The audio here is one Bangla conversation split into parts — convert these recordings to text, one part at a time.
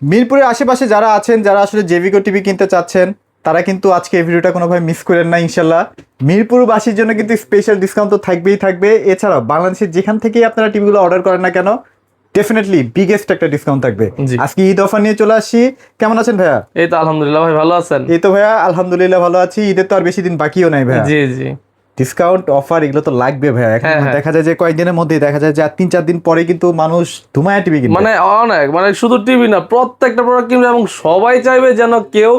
মিরপুরের আশেপাশে যারা আছেন, যারা আসলে জেভিকো টিভি কিনতে চাচ্ছেন, তারা কিন্তু আজকে এই ভিডিওটা কোনোভাবে মিস করেন না ইনশাল্লাহ। মিরপুরবাসীর জন্য কিন্তু স্পেশাল ডিসকাউন্ট তো থাকবেই থাকবে। এছাড়াও বাংলাদেশের যেখান থেকেই আপনারা টিভিগুলো অর্ডার করেন না কেন, ডেফিনেটলি বিগেস্ট একটা ডিসকাউন্ট থাকবে। জি। আজকে ঈদ অফার নিয়ে চলে আসি। কেমন আছেন ভাইয়া? এই তো আলহামদুলিল্লাহ ভাই, ভালো আছেন? এই তো ভাইয়া আলহামদুলিল্লাহ ভালো আছি। ঈদের তো আর বেশি দিন বাকিও নাই ভাইয়া। জি জি। ডিসকাউন্ট অফার এগুলো তো লাগবে ভাইয়া। এখন হ্যাঁ, হ্যাঁ। দেখা যায় যে কয়েকদিনের মধ্যেই দেখা যায় যে আর 3-4 দিন পরে কিন্তু মানুষ ধুমায়া টিভি কিনবে। মানে অনেক, মানে শুধু টিভি না, প্রত্যেকটা প্রোডাক্ট কিনবে এবং সবাই চাইবে যেন কেউ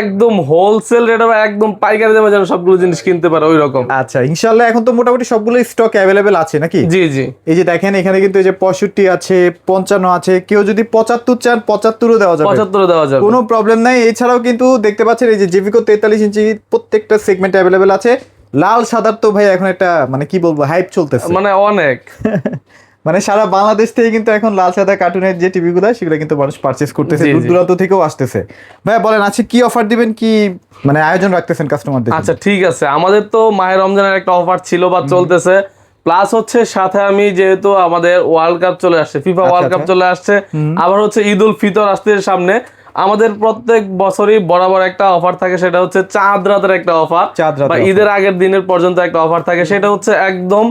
একদম হোলসেল রেটে বা একদম পাইকারি দামে যেন সবগুলো জিনিস কিনতে পারে ওই রকম। আচ্ছা ইনশাল্লাহ এখন তো মোটামুটি সবগুলো স্টক অ্যাভেলেবেল আছে নাকি? জি জি। এই যে দেখেন এখানে কিন্তু এই যে 65 আছে, 55 আছে, কেউ যদি 75 চান 75ও দেওয়া যাবে, 75 দেওয়া যাবে, কোনো প্রবলেম নাই। এছাড়াও কিন্তু দেখতে পাচ্ছেন এই যে জেভিকো 43 ইঞ্চি প্রত্যেকটা সেগমেন্ট অ্যাভেলেবেল আছে। লাল সাদার তো ভাই এখন একটা মানে কি বলবো হাইপ চলতেছে, মানে অনেক। মানে সারা বাংলাদেশ থেকে কিন্তু এখন লাল সাদা কার্টুনের যে টিভিগুলো সেগুলো কিন্তু মানুষ পারচেজ করতেছে, জি, জি। দূর দূরান্ত থেকেও আসতেছে। ভাই বলেন আজকে কি অফার দিবেন, কি মানে আয়োজন রাখতেছেন কাস্টমারদের জন্য? আচ্ছা ঠিক আছে, আমাদের তো মাহে রমজানের একটা অফার ছিল বা চলতেছে, প্লাস হচ্ছে সাথে আমি যেহেতু আমাদের ওয়ার্ল্ড কাপ চলে আসছে, ফিফা ওয়ার্ল্ড কাপ চলে আসছে, আবার হচ্ছে ঈদ উল ফিতর আসছে সামনে, আমাদের প্রত্যেক বছরই বরাবর একটা অফার থাকে, সেটা হচ্ছে চাঁদ রাতের একটা অফার, চাঁদ রাতের বা offer। ঈদের আগের দিনের পর্যন্ত একটা অফার থাকে। সেটা হচ্ছে একদম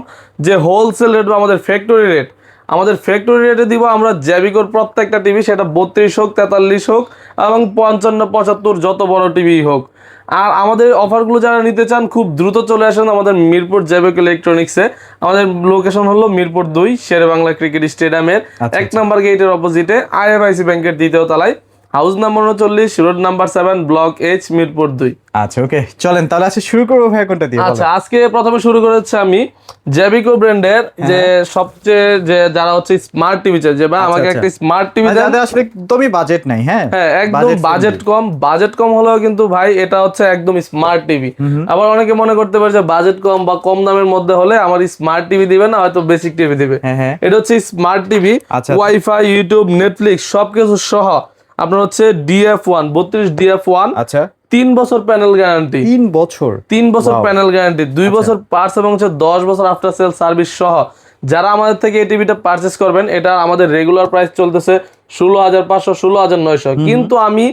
যে হোলসেল রেট বা আমাদের ফ্যাক্টরি রেট, আমাদের ফ্যাক্টরি রেটে দিব আমরা জেভিকোর প্রত্যেকটা টিভি, সেটা 32 হোক 43 হোক এবং 55 75 যত বড় টিভি হোক। আর আমাদের অফারগুলো যারা নিতে চান খুব দ্রুত চলে আসেন আমাদের মিরপুর জেভিকো ইলেকট্রনিক্সে। আমাদের লোকেশন হলো মিরপুর 2 শেরে বাংলা ক্রিকেট স্টেডিয়ামের 1 নম্বর গেটের অপোজিটে আইএফআইসি ব্যাংকের 2য় তলায়, house number 39, road number 7, block H, Mirpur 2। আচ্ছা ওকে চলেন তাহলে আজকে শুরু করবো ভাই কোনটা দিয়ে? আচ্ছা আজকে প্রথমে শুরু করেছে আমি জেভিকো ব্র্যান্ডের যে সবচেয়ে যে যারা হচ্ছে স্মার্ট টিভি চাই, যে ভাই আমাকে একটা স্মার্ট টিভি দেন, যাদের আসলে একদমই বাজেট নাই। হ্যাঁ হ্যাঁ একদম বাজেট কম হলেও কিন্তু ভাই এটা হচ্ছে একদম স্মার্ট টিভি। আবার অনেকে মনে করতে পারে যে বাজেট কম বা কম দামের মধ্যে হলে আমার স্মার্ট টিভি দিবে না, হয়তো বেসিক টিভি দিবে। হ্যাঁ। এটা হচ্ছে স্মার্ট টিভি, আচ্ছা। ওয়াইফাই, ইউটিউব, নেটফ্লিক্স সবকিছু সহ আপনার হচ্ছে DF1 32 DF1, আচ্ছা 3 বছর প্যানেল গ্যারান্টি, 3 বছর 3 বছর Wow. প্যানেল গ্যারান্টি, 2 বছর পার্টস এবং হচ্ছে 10 বছর আফটার সেল সার্ভিস সহ। যারা আমাদের থেকে এই টিভিটা পারচেস করবেন, এটা আমাদের রেগুলার প্রাইস চলতেছে 16,500 16,900, কিন্তু আমি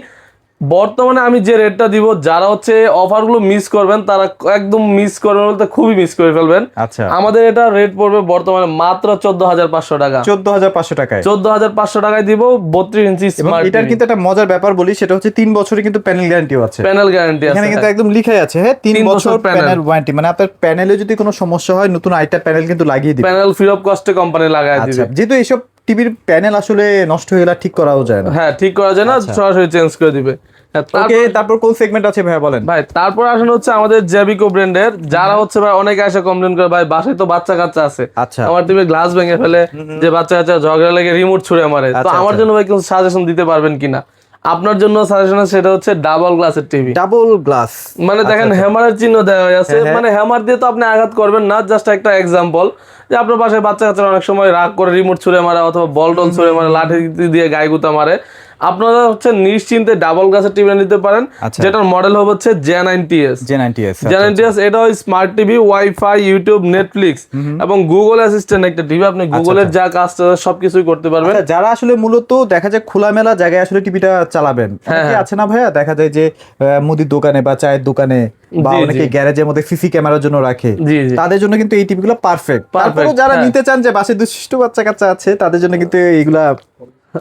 বর্তমানে আমি যে রেটটা দিব, যারা হচ্ছে অফারগুলো মিস করবেন তারা একদম মিস করবেন বলতে খুবই মিস করে ফেলবেন। আচ্ছা আমাদের এটা রেট পড়বে বর্তমানে মাত্র 14,500 টাকা, 14,500 টাকায়। 14,500 টাকায় দিব 32 ইঞ্চি এবং স্মার্ট এটার কিন্তু একটা মজার ব্যাপার বলি, সেটা হচ্ছে 3 বছরের কিন্তু প্যানেল গ্যারান্টিও আছে। প্যানেল গ্যারান্টি আছে, এখানে কিন্তু একদম লিখাই আছে হ্যাঁ 3 3 বছর বছর প্যানেল ওয়ারেন্টি, মানে আপনার প্যানেলে যদি কোনো সমস্যা হয় নতুন আইটা প্যানেল কিন্তু লাগিয়ে দিবে। প্যানেল ফ্রি অফ কস্টে কোম্পানি লাগায় আচ্ছা দিবে। যেহেতু এইসব টিভির প্যানেল আসলে নষ্ট হয়ে গেলে ঠিক করাও যায় না। হ্যাঁ ঠিক করা যায় না, আচ্ছা। সরাসরি চেঞ্জ করে দিবে। হ্যাঁ, ওকে তারপর কোন সেগমেন্ট আছে ভাইয়া বলেন? ভাই তারপর আসলে হচ্ছে আমাদের জেভিকো ব্র্যান্ডের, যারা হচ্ছে ভাই অনেকে এসে কমপ্লেন করে ভাই বাসায় তো বাচ্চা কাচ্চা আছে, আচ্ছা আমার টিভি গ্লাস ভেঙে ফেলে, যে বাচ্চা কাচ্চা ঝগড়া লেগে রিমোট ছুঁড়ে মারে, তো আচ্ছা, আমার আচ্ছা। জন্য ভাই কিছু সাজেশন দিতে পারবেন কিনা? আপনার জন্য সাজেশন সেটা হচ্ছে ডাবল গ্লাসের টিভি। ডাবল গ্লাস মানে দেখেন হ্যামারের চিহ্ন দেওয়া আছে, হ্যাঁ। মানে হ্যামার দিয়ে তো আপনি আঘাত করবেন না, জাস্ট একটা এক্সাম্পল, যে আপনার বাসায় বাচ্চা কাচ্চারা অনেক সময় রাগ করে রিমোট ছুঁড়ে মারে অথবা বল টল ছুঁড়ে মারে, লাঠি দিয়ে গায়ে গুতা মারে, আপনারা হচ্ছে নিশ্চিন্তে ডাবল গ্লাসের টিভি নিতে পারেন, আচ্ছা। যেটার মডেল হবে হচ্ছে J90S। J90S J90S এটাও smart TV, wifi, YouTube, Netflix এবং গুগল অ্যাসিস্ট্যান্ট একটা টিভি, আপনি গুগলের যা কাজ সবকিছুই করতে পারবেন। আচ্ছা, যারা আসলে মূলত দেখা যায় খোলামেলা জায়গায় আসলে টিভিটা চালাবেন, অনেকে আছে না ভাইয়া দেখা যায় যে মুদির দোকানে বা চায়ের দোকানে বা জি, অনেকে গ্যারেজের মধ্যে সিসি ক্যামেরার জন্য রাখে, জি জি। তাদের জন্য কিন্তু এই টিভিগুলো পারফেক্ট। তারপরেও যারা হ্যাঁ। নিতে চান যে বাসায় দুষ্ট বাচ্চা কাচ্চা আছে, তাদের জন্য কিন্তু এইগুলা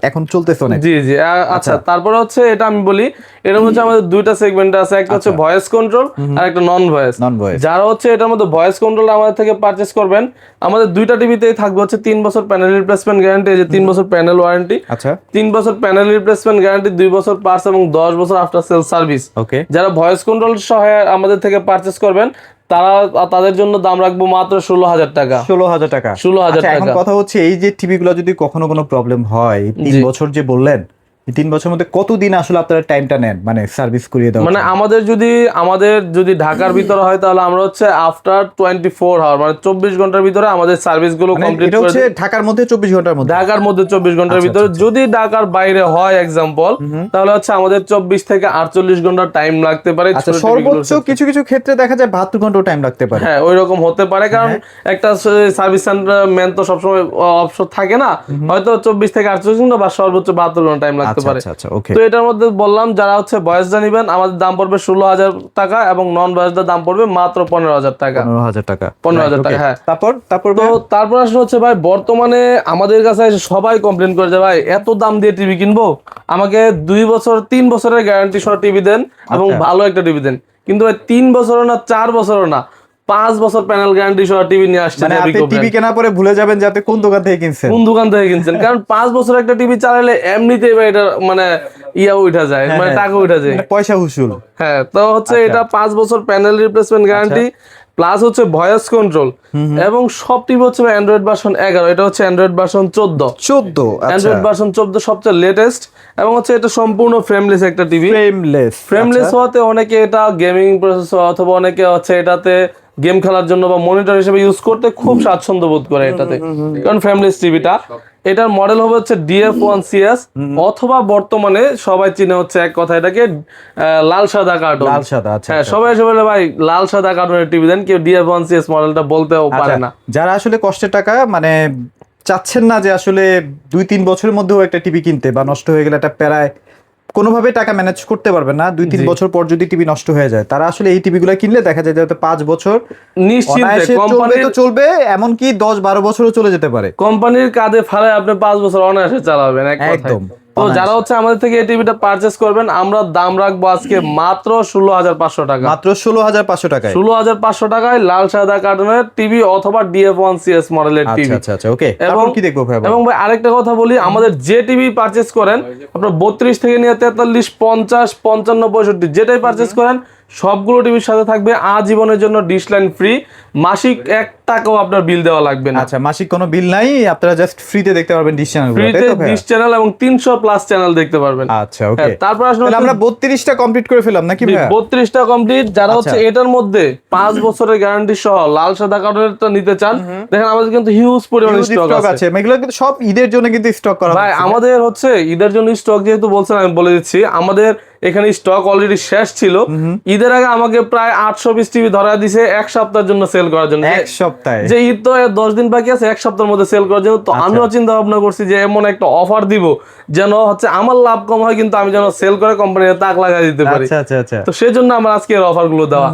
এখন চলতেছে অনেক। জি জি। আচ্ছা তারপরে হচ্ছে এটা আমি বলি, এর মধ্যে আমাদের দুইটা সেগমেন্ট আছে, একটা হচ্ছে ভয়েস কন্ট্রোল আর একটা নন ভয়েস। যারা হচ্ছে এটার মধ্যে ভয়েস কন্ট্রোল আমাদের থেকে পারচেজ করবেন, আমাদের দুইটা টিভিতেই থাকবে হচ্ছে 3 বছর প্যানেল রিপ্লেসমেন্ট গ্যারান্টি, এই যে 3 বছর প্যানেল ওয়ারেন্টি, আচ্ছা 3 বছর প্যানেল রিপ্লেসমেন্ট গ্যারান্টি, 2 বছর পার্টস এবং 10 বছর আফটার সেল সার্ভিস। ওকে যারা ভয়েস কন্ট্রোল সহ আমাদের থেকে পারচেজ করবেন, তাদের জন্য দাম রাখবো মাত্র 16,000 টাকা। 16,000 টাকা। 16,000 আচ্ছা, এখন টাকা। কথা হচ্ছে এই যে টিভিগুলো যদি কখনো কোনো প্রবলেম হয়, 3 জি। বছর যে বললেন, এই 3 বছরের মধ্যে কতদিন আসলে আপনারা টাইমটা নেন মানে সার্ভিস করিয়ে দেওয়া? মানে আমাদের যদি ঢাকার ভিতরে হয় তাহলে আমরা হচ্ছে আফটার 24 আওয়ার মানে 24 ঘন্টার ভিতরে আমাদের সার্ভিস গুলো কমপ্লিট এটা করে হচ্ছে ঢাকার মধ্যে 24 ঘন্টার মধ্যে? ঢাকার মধ্যে 24 ঘন্টার ভিতরে। যদি ঢাকার বাইরে হয় এক্সাম্পল, তাহলে হচ্ছে আমাদের 24 থেকে 48 ঘন্টা টাইম লাগতে পারে। আচ্ছা সর্বোচ্চ কিছু কিছু ক্ষেত্রে দেখা যায় 72 ঘন্টাও টাইম লাগতে পারে। হ্যাঁ ওই রকম হতে পারে, কারণ একটা সার্ভিস সেন্টার ম্যান তো সবসময় অপশন থাকে না, হয়তো 24 থেকে 48 ঘন্টা বা সর্বোচ্চ 72 ঘন্টা টাইম লাগতে থাকতে পারে। আচ্ছা ওকে। তো এটার মধ্যে বললাম যারা হচ্ছে বয়েজটা নেবেন আমাদের দাম পড়বে 16,000 টাকা এবং নন বয়েজটার দাম পড়বে মাত্র 15,000 টাকা। 15,000 টাকা। 15,000 টাকা, হ্যাঁ। তারপর তো তারপর আসলে হচ্ছে ভাই বর্তমানে আমাদের কাছে এসে সবাই কমপ্লেন করে যে ভাই এত দাম দিয়ে টিভি কিনবো, আমাকে 2 বছর 3 বছরের গ্যারান্টি সহ টিভি দেন এবং ভালো একটা টিভি দেন। কিন্তু ভাই 3 বছরও না 4 বছরও না 5 বছর প্যানেল গ্যারান্টি সহ টিভি নিয়ে আসছে। মানে আপনি টিভি কেনার পরে ভুলে যাবেন যে আপনি কোন দোকান থেকে কিনছেন, কোন দোকান থেকে কিনছেন, কারণ 5 বছর একটা টিভি চালালে এমনিতেই ভাই এটা মানে উঠা যায়, মানে টাকা উঠা যায়, পয়সা উসুল। হ্যাঁ। তো হচ্ছে এটা 5 বছর প্যানেল রিপ্লেসমেন্ট গ্যারান্টি প্লাস হচ্ছে ভয়েস কন্ট্রোল এবং সব টিভি হচ্ছে অ্যান্ড্রয়েড ভার্সন 11, এটা হচ্ছে অ্যান্ড্রয়েড ভার্সন 14। অ্যান্ড্রয়েড ভার্সন 14 সবচেয়ে লেটেস্ট এবং হচ্ছে এটা সম্পূর্ণ ফ্রেমলেস একটা টিভি। ফ্রেমলেস হওয়াতে অনেকে এটা গেমিং প্রসেসর অথবা অনেকে হচ্ছে এটাতে গেম খেলার জন্য বা মনিটর হিসেবে ইউজ করতে খুব স্বাচ্ছন্দ্য বোধ করে এটাতে, কারণ ফ্রেমলেস টিভিটা। এটার মডেল হবে হচ্ছে DF1CS অথবা বর্তমানে সবাই চিনে হচ্ছে এক কথা এটাকে লাল সাদা কার্টুন। লাল সাদা, আচ্ছা। হ্যাঁ, সবাই এসে বলে ভাই লাল সাদা কার্টুনের টিভি দেন, কেউ DF1CS মডেলটা বলতেও পারে না। যারা আসলে কষ্টের টাকা মানে চাচ্ছেন না যে আসলে 2-3 বছরের মধ্যেও একটা টিভি কিনতে, বা নষ্ট হয়ে গেলে একটা প্যারায় কোনোভাবে টাকা ম্যানেজ করতে পারবে না, 2-3 বছর পর যদি টিভি নষ্ট হয়ে যায়, তারা আসলে এই টিভিগুলো কিনলে দেখা যায় যে 5 বছর নিশ্চিন্তে চলবে, এমনকি 10-12 বছরও চলে যেতে পারে। কোম্পানির কাঁধে ফেলে আপনি 5 বছর অনায়াসে চালাবেন একদম। তো যারা হচ্ছে আমাদের থেকে এই টিভিটা পারচেজ করবেন আমরা দাম রাখবো আজকে মাত্র 16,500 টাকা। মাত্র 16,500 টাকায় 16,500 টাকায় লাল সাদা কার্টুনের টিভি অথবা DF1CS মডেলের টিভি। আচ্ছা ওকে। এবং কি দেখবো ভাই? এবং ভাই আরেকটা কথা বলি, আমাদের যে টিভি পারচেজ করেন আপনার 32 থেকে নিয়ে 43, 50, 55, 65 যেটাই পারচেজ করেন সবগুলো টিভির সাথে থাকবে আজীবনের জন্য ডিশ লাইন ফ্রি, মাসিক 1 টাকাও আপনার বিল দেওয়া লাগবে না। আচ্ছা, মাসিক কোনো বিল নাই, আপনারা জাস্ট ফ্রিতে দেখতে পারবেন ডিশ চ্যানেল, ফ্রিতে ডিশ চ্যানেল এবং 300 প্লাস চ্যানেল দেখতে পারবেন। আচ্ছা ওকে। তারপর আসলে আমরা 32টা কমপ্লিট করে ফেললাম নাকি ভাই? 32টা কমপ্লিট। যারা হচ্ছে এটার মধ্যে 5 বছরের গ্যারান্টি সহ লাল সাদা কার্টুনেরটা নিতে চান, দেখেন আমাদের কিন্তু হিউজ পরিমাণে স্টক আছে। এগুলো কিন্তু সব ঈদের জন্য কিন্তু স্টক করা ভাই আমাদের হচ্ছে ঈদের জন্য স্টক যেহেতু বলছেন আমি বলে দিচ্ছি, আমাদের এখানে স্টক অলরেডি শেষ ছিল। ঈদের আগে আমাকে প্রায় 800 পিস টিভি ধরা দিছে 1 সপ্তাহের জন্য সেল করার জন্য। 1 সপ্তাহে? যে ঈদ তো 10 দিন বাকি আছে, 1 সপ্তাহের মধ্যে সেল করার জন্য। তো আমিও চিন্তা ভাবনা করছি যে এমন একটা অফার দিব যেন হচ্ছে আমার লাভ কম হয় কিন্তু আমি যেন সেল করে কোম্পানিতে তাক লাগাই দিতে পারি। আচ্ছা। তো সেজন্য আমার আজকে এর অফার গুলো দেওয়া।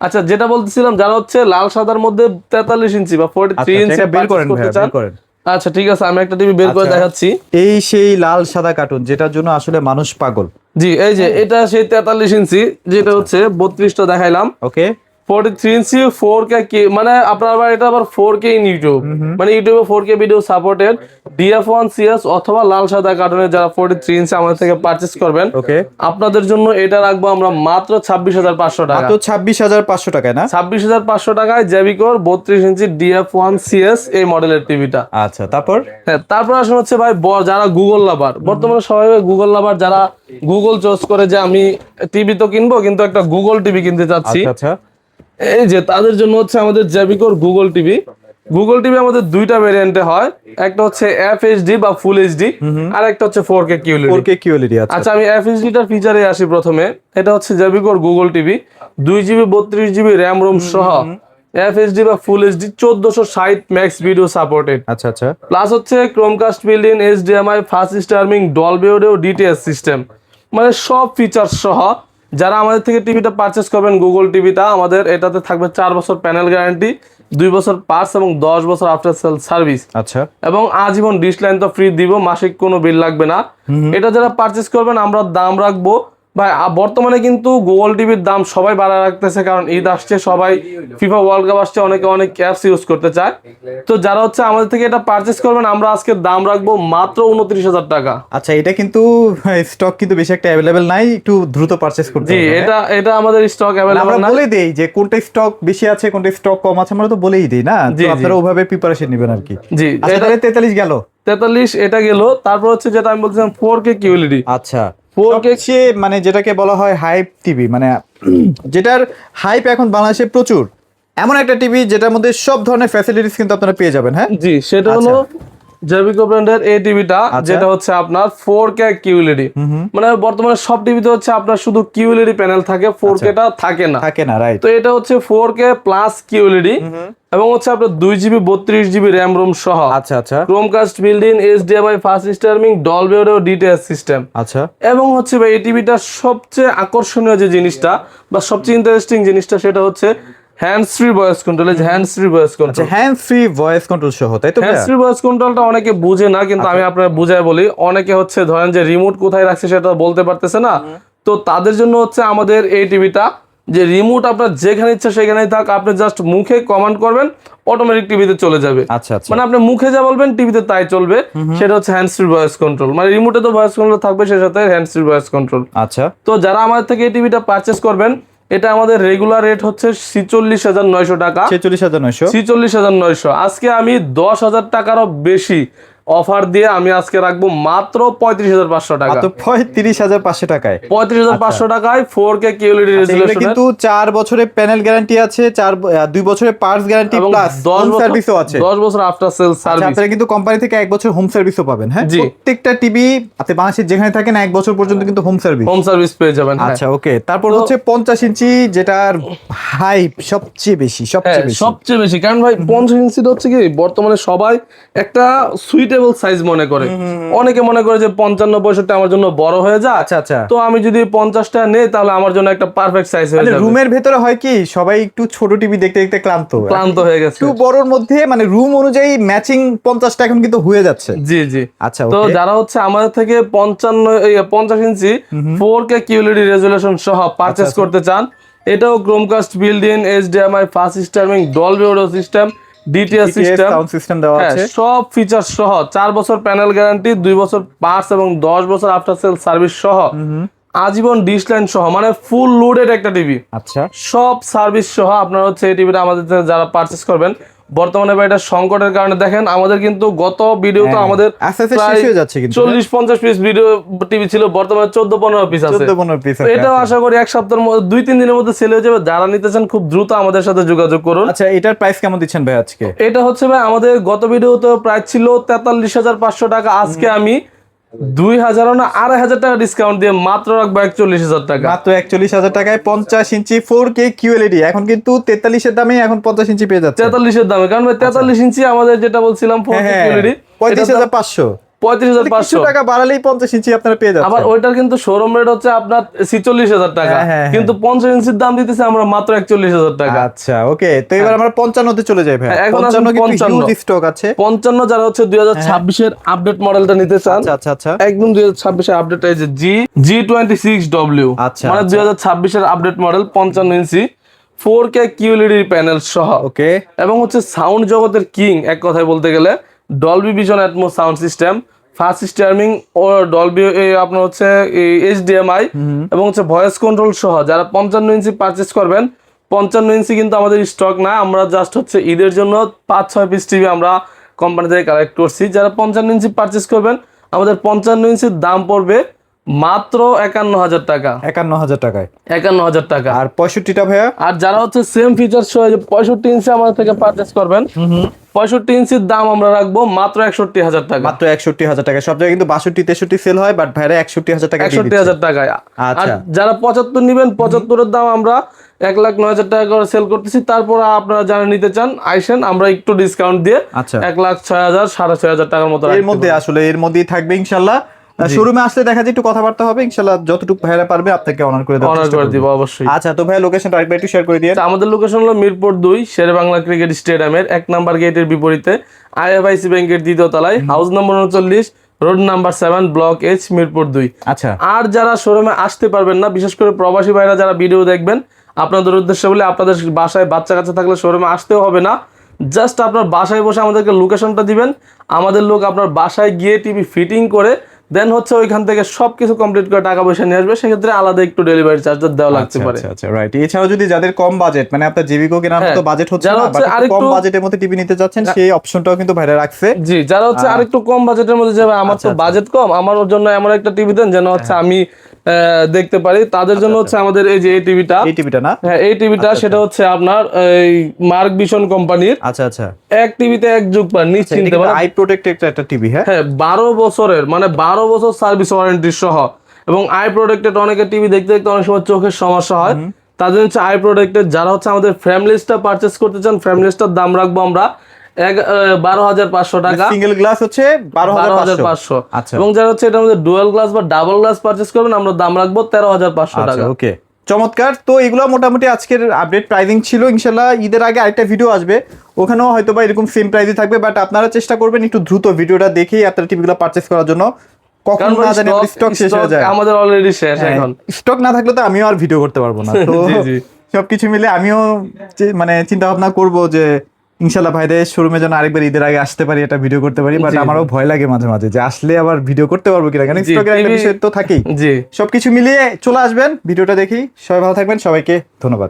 আচ্ছা, যেটা বলতেছিলাম যারা হচ্ছে লাল সাদার মধ্যে 43 ইঞ্চি বা 43 ইঞ্চি বের করতে চান, আচ্ছা ঠিক আছে আমি একটা টিভি বের করে দেখাচ্ছি। এই সেই লাল সাদা কার্টুন যেটার জন্য আসলে মানুষ পাগল। জি, এই যে এটা সেই 43 ইঞ্চি যেটা হচ্ছে 32টা দেখাইলাম। ওকে। 43 ইঞ্চি 4K মানে আপনার আবার এটা আবার 4K ইন ইউটিউব, মানে ইউটিউবে 4K ভিডিও সাপোর্টেড DF1CS অথবা লাল সাদা কার্টুনের যারা 43 ইঞ্চি আমাদের থেকে পারচেজ করবেন, ওকে, আপনাদের জন্য এটা রাখবো আমরা মাত্র 26,500 টাকা। মাত্র 26,500 টাকায় না? 26,500 টাকায় জেবিকোর 32 ইঞ্চি DF1CS এই মডেলের টিভিটা। আচ্ছা, তারপর তারপর আসলে হচ্ছে ভাই যারা গুগল লাভার, বর্তমানে সবাই গুগল লাভার, যারা গুগল চুজ করে যে আমি টিভি তো কিনবো কিন্তু একটা গুগল টিভি কিনতে চাচ্ছি, আচ্ছা, এই যে তাদের জন্য হচ্ছে আমাদের জেবিকোর গুগল টিভি। গুগল টিভি আমাদের দুইটা ভেরিয়েন্টে হয়, একটা হচ্ছে FHD বা ফুল HD আর একটা হচ্ছে 4K QLED। আচ্ছা আমি FHD টার ফিচারে আসি প্রথমে। এটা হচ্ছে জেবিকোর Google TV 2GB 32GB RAM ROM সহ FHD বা full HD 1460 max video supported. আচ্ছা। প্লাস হচ্ছে Chromecast built in HDMI fast streaming Dolby audio DTS system, মানে সব ফিচার সহ যারা আমাদের থেকে টিভিটা পারচেস করবেন গুগল টিভিটা, আমাদের এটাতে থাকবে 4 বছর প্যানেল গ্যারান্টি, 2 বছর পার্টস এবং 10 বছর আফটার সেল সার্ভিস। আচ্ছা, এবং আজীবন ডিশ লাইন তো ফ্রি দিব, মাসিক কোনো বিল লাগবে না। এটা যারা পারচেস করবেন আমরা দাম রাখবো ভাই, বর্তমানে কিন্তু গুগল টিভির দাম সবাই বাড়ায় রাখতেছে, কারণ ঈদ আসছে, সবাই ফিফা ওয়ার্ল্ড কাপ আসছে, অনেকে অনেক অ্যাপস ইউজ করতে চায়। তো যারা হচ্ছে আমাদের থেকে এটা পারচেস করবেন আমরা আজকে দাম রাখবো মাত্র 29,000 টাকা। আচ্ছা, এটা কিন্তু স্টক কিন্তু বেশি একটা অ্যাভেলেবেল নাই, একটু দ্রুত পারচেস করতে হবে। জি, এটা আমাদের স্টক অ্যাভেলেবল না। আমরা বলে দেই যে কোনটা স্টক বেশি আছে কোনটা স্টক কম আছে, আমরা তো বলেই দেই না, তো আপনারা ওভাবে প্রিপারেশন নেবেন আর কি। জি, আচ্ছা তাহলে 43 গেল, 43 এটা গেল। তারপর হচ্ছে যেটা আমি বলছিলাম 4K QLED। আচ্ছা, 4K মানে যেটাকে বলা হয় হাইপ টিভি, মানে যেটার হাইপ এখন বাংলাদেশে প্রচুর, এমন একটা টিভি যেটার মধ্যে সব ধরনের ফ্যাসিলিটিস কিন্তু আপনারা পেয়ে যাবেন। হ্যাঁ জি, সেটা হলো জেবিকো ব্র্যান্ডের এই টিভিটা যেটা হচ্ছে আপনার 4K QLED, মানে বর্তমানে সব টিভিতে হচ্ছে আপনার শুধু QLED প্যানেল থাকে, 4K টা থাকে না, রাইট। তো এটা হচ্ছে 4K প্লাস QLED এবং হচ্ছে আপনার 2GB 32GB RAM ROM সহ। আচ্ছা আচ্ছা Chromecast built in HDMI fast streaming Dolby audio DTS system. আচ্ছা, এবং হচ্ছে ভাই এই টিভিটার সবচেয়ে আকর্ষণীয় যে জিনিসটা বা সবচেয়ে ইন্টারেস্টিং জিনিসটা সেটা হচ্ছে হ্যান্ডস ফ্রি ভয়েস কন্ট্রোল। এই hands free voice control, hand free voice control সহ, তাই তো? হ্যান্ডস ফ্রি ভয়েস কন্ট্রোলটা অনেকে বুঝে না, কিন্তু আমি আপনার বুঝাই বলি। অনেকে হচ্ছে ধরেন যে রিমোট কোথায় রাখছে সেটা বলতে পারতেছে না, তো তাদের জন্য হচ্ছে আমাদের এই টিভিটা, যে রিমোট আপনার যেখানে ইচ্ছা সেখানেই থাক, আপনি জাস্ট মুখে কমান্ড করবেন, অটোমেটিক টিভিতে চলে যাবে। আচ্ছা আচ্ছা, মানে আপনি মুখে যা বলবেন টিভিতে তাই চলবে, সেটা হচ্ছে হ্যান্ডস ফ্রি ভয়েস কন্ট্রোল। মানে রিমোটে তো ভয়েস কন্ট্রোল থাকবে, সেই সাথে হ্যান্ডস ফ্রি ভয়েস কন্ট্রোল। আচ্ছা। তো যারা আমাদের থেকে এই টিভিটা পারচেস করবেন, এটা আমাদের রেগুলার রেট হচ্ছে 46,900 টাকা। 46,900। 46,900। আজকে আমি 10,000 টাকারও বেশি অফার দিয়ে আমি আজকে রাখবো মাত্র 35,500 টাকা। মাত্র 35,500 টাকায়, 35,500 টাকায় 4K QLED রেজোলিউশন, কিন্তু 4 বছরের প্যানেল গ্যারান্টি আছে, 2 বছরের পার্টস গ্যারান্টি প্লাস 10 হোম বছর সার্ভিসও আছে। 10 বছর আফটার সেল সার্ভিস। আপনারা কিন্তু কোম্পানি থেকে 1 বছর হোম সার্ভিসও পাবেন। হ্যাঁ, প্রত্যেকটা টিভি আপনি বাংলাদেশে যেখানে থাকেন 1 বছর পর্যন্ত কিন্তু হোম সার্ভিস পেয়ে যাবেন। আচ্ছা, ওকে। তারপর হচ্ছে 50 ইঞ্চি, যেটার হাইপ সবচেয়ে বেশি। কারণ ভাই 50 ইঞ্চিটা হচ্ছে কি বর্তমানে সবাই একটা সুইটেবল সাইজ মনে করে। অনেকে মনে করে যে 55-65 আমার জন্য বড় হয়ে যায়। আচ্ছা আচ্ছা, তো আমি যদি 50টা নেই তাহলে আমার জন্য একটা পারফেক্ট সাইজ হয়ে যাবে। রুমের ভেতরে হয় কি সবাই একটু ছোট টিভি দেখতে দেখতে ক্লান্ত হয়ে গেছে, একটু বড়র মধ্যে মানে রুম অনুযায়ী ম্যাচিং 50টা এখন কিন্তু হয়ে যাচ্ছে। জি। আচ্ছা, তো যারা হচ্ছে আমাদের থেকে 50 ইঞ্চি 4K QLED রেজোলিউশন সহ পারচেস করতে চান, এটাও Chromecast built in HDMI fast streaming Dolby audio system DTS sound system দেওয়া আছে, সব ফিচার সহ, 4 বছর প্যানেল গ্যারান্টি, 2 বছর পার্টস এবং 10 বছর আফটার সেল সার্ভিস সহ, আজীবন ডিশ লাইন সহ, মানে ফুল লোডেড একটা টিভি। আচ্ছা, সব সার্ভিস সহ আপনারা হচ্ছে এই টিভিটা আমাদের থেকে যারা পারচেস করবেন, বর্তমানে এটা সংকটের কারণে দেখেন আমাদের কিন্তু গত ভিডিও তো আমাদের শেষ হয়ে যাচ্ছে, কিন্তু 40-50 পিস ভিডিও টিভি ছিল, বর্তমানে 14-15 পিস আছে। এটাও আশা করি এক সপ্তাহের মধ্যে 2-3 দিনের মধ্যে সেল হয়ে যাবে। যারা নিতে চান খুব দ্রুত আমাদের সাথে যোগাযোগ করুন। আচ্ছা, এটার প্রাইস কেমন দিচ্ছেন ভাই আজকে? এটা হচ্ছে ভাই আমাদের গত ভিডিওতে প্রাইস ছিল 43,500 টাকা, আজকে আমি 2,000 না 2,500 টাকা ডিসকাউন্ট দিয়ে মাত্র রাখবো 41,000 টাকা। মাত্র 41,000 টাকায় 50 ইঞ্চি 4K QLED। এখন কিন্তু 43 এর দামে এখন 50 ইঞ্চি পেয়ে যাচ্ছে, 43 এর দামে। কারণ ভাই 43 ইঞ্চি আমাদের যেটা বলছিলাম 4K QLED 35,500, 35,500 টাকা বাড়ালেই 50 ইঞ্চি আপনারা পেয়ে যাচ্ছেন। আবার ওইটার কিন্তু শোরুম রেট হচ্ছে আপনার 46,000 টাকা, কিন্তু 50 ইঞ্চির দাম দিতেছে আমরা মাত্র 41,000 টাকা। আচ্ছা, ওকে। তো এবার আমরা 55 তে চলে যাই ভাই। 55 কিন্তু হিউজ স্টক আছে। 55 যারা হচ্ছে 2026 এর আপডেট মডেলটা নিতে চান, আচ্ছা, একদম 2026 এর আপডেট এই যে G26W, মানে 2026 এর আপডেট মডেল, 55 ইঞ্চি 4K QLED প্যানেল সহ, ওকে। এবং হচ্ছে সাউন্ড জগতের কিং এক কথায় বলতে গেলে, Dolby vision Atmos sound system, fast streaming ও ডলবি আপনার হচ্ছে HDMI এবং হচ্ছে ভয়েস কন্ট্রোল সহ যারা 55 ইঞ্চি পারচেস করবেন, 55 ইঞ্চি কিন্তু আমাদের স্টক না, আমরা জাস্ট হচ্ছে ঈদের জন্য 5-6 পিস টিভি আমরা কোম্পানি থেকে কালেক্ট করছি। যারা 55 ইঞ্চি পারচেস করবেন, আমাদের 55 ইঞ্চির দাম পড়বে মাত্র 51,000 টাকা। 51,000 টাকায় 51,000 টাকা। আর 65টা ভাইয়া? আর যারা হচ্ছে সেম ফিচার সহ 65 ইঞ্চি আমাদের থেকে পারচেস করবেন, 65 ইঞ্চির দাম আমরা রাখবো মাত্র 61,000 টাকা। মাত্র 61,000 টাকা। সব জায়গায় কিন্তু 62-63 সেল হয়, বাট ভাইরা 61,000 টাকা, 61,000 টাকায়। আর যারা 75 নিবেন, 75 এর দাম আমরা 1,09,000 টাকা করে সেল করতেছি। তারপর আপনারা যারা নিতে চান আইসেন, আমরা একটু ডিসকাউন্ট দিয়ে 1,06,000 6,500 টাকার মতো এর মধ্যে আসলে এর মধ্যেই থাকবে ইনশাআল্লাহ। শোরুমে আসলে দেখা যায় একটু কথাবার্তা হবে ইনশাআল্লাহ, যতটুকু ভাইরা পারবে আপনাকে অনার করে দিব অবশ্যই। আচ্ছা, তো ভাই লোকেশনটা আরেকবার একটু শেয়ার করে দিন। আমাদের লোকেশন হলো মিরপুর 2 শেরে বাংলা ক্রিকেট স্টেডিয়ামের 1 নাম্বার গেটের বিপরীতে, IFIC ব্যাংকের 2য় তলায়, হাউস নম্বর 39, road number 7, block H, Mirpur 2। আচ্ছা, আর যারা শোরুমে আসতে পারবেন না, বিশেষ করে প্রবাসী ভাইরা যারা ভিডিও দেখবেন, আপনাদের উদ্দেশ্যে বলে, আপনাদের বাসায় বাচ্চা কাচ্চা থাকলে শোরুমে আসতেও হবে না, জাস্ট আপনার বাসায় বসে আমাদেরকে লোকেশনটা দিবেন, আমাদের লোক আপনার বাসায় গিয়ে টিভি ফিটিং করে দেন হচ্ছে ওইখান থেকে সবকিছু কমপ্লিট করে টাকা পয়সা নিয়ে আসবে। সেক্ষেত্রে আলাদা একটু ডেলিভারি চার্জ দেওয়া লাগতে পারে। আচ্ছা, রাইট। এছাড়াও যদি যাদের কম বাজেট, মানে আপনার জেবিকো কেনার মতো বাজেট হচ্ছে না, বাট কম বাজেটের মধ্যে টিভি নিতে যাচ্ছেন, সেই অপশনটাও কিন্তু ভাইরা রাখছে। জি, যারা হচ্ছে আরেকটু কম বাজেটের মধ্যে যাবে, আমার তো বাজেট কম, আমার জন্য এমন একটা টিভি দেন যেন হচ্ছে আমি দেখতে পারি, তাদের জন্য হচ্ছে আমাদের এই যে এই টিভিটা, এই টিভিটা না? হ্যাঁ এই টিভিটা সেটা হচ্ছে আপনার এই মার্ক ভিশন কোম্পানির, আচ্ছা আচ্ছা, এক টিভিতে এক যুগ পান নিশ্চিন্তে, মানে আই প্রোটেক্টেড একটা টিভি। হ্যাঁ, হ্যাঁ 12 বছরের, মানে 12 বছর সার্ভিস ওয়ারেন্টি সহ, এবং আই প্রোটেক্টেড। অনেকে টিভি দেখতে দেখতে অনেক সময় চোখের সমস্যা হয়, তাদের হচ্ছে আই প্রোটেক্টেড। যারা হচ্ছে আমাদের ফ্রেমলেসটা পারচেস করতে চান, ফ্রেমলেসটার দাম রাখবো আমরা 12,500 টাকা, সিঙ্গেল গ্লাস হচ্ছে 12,500। 12,500। আচ্ছা এবং যারা হচ্ছে এটা আমাদের ডুয়াল গ্লাস বা ডাবল গ্লাস পারচেস করবেন, আমরা দাম রাখবো 13,500 টাকা। ওকে, চমৎকার। তো এগুলো মোটামুটি আজকের আপডেট প্রাইসিং ছিল। ইনশাল্লাহ ঈদের আগে আরেকটা ভিডিও আসবে, ওখানেও হয়তো বা এরকম সেম প্রাইসই থাকবে, বাট আপনারা চেষ্টা করবেন একটু দ্রুত ভিডিওটা দেখেই আপনারা টিভিগুলো পারচেস করার জন্য। কখন না জানি স্টক শেষ হয়ে যায়, আমাদের অলরেডি শেষ এখন। স্টক না থাকলে তো আমিও আর ভিডিও করতে পারবো না। তো জি, জি। সবকিছু মিলে আমিও মানে চিন্তা ভাবনা করবো যে ইনশাল্লাহ ভাইদের শোরুমে যেন আরেকবার ঈদের আগে আসতে পারি, এটা ভিডিও করতে পারি। বাট জি, আমারও ভয় লাগে মাঝে মাঝে যে আসলে আবার ভিডিও করতে পারবো কিনা, কারণ জি, স্টকের একটা টিভি বিষয় তো থাকেই। জি। সবকিছু মিলিয়ে চলে আসবেন, ভিডিওটা দেখি। সবাই ভালো থাকবেন, সবাইকে ধন্যবাদ।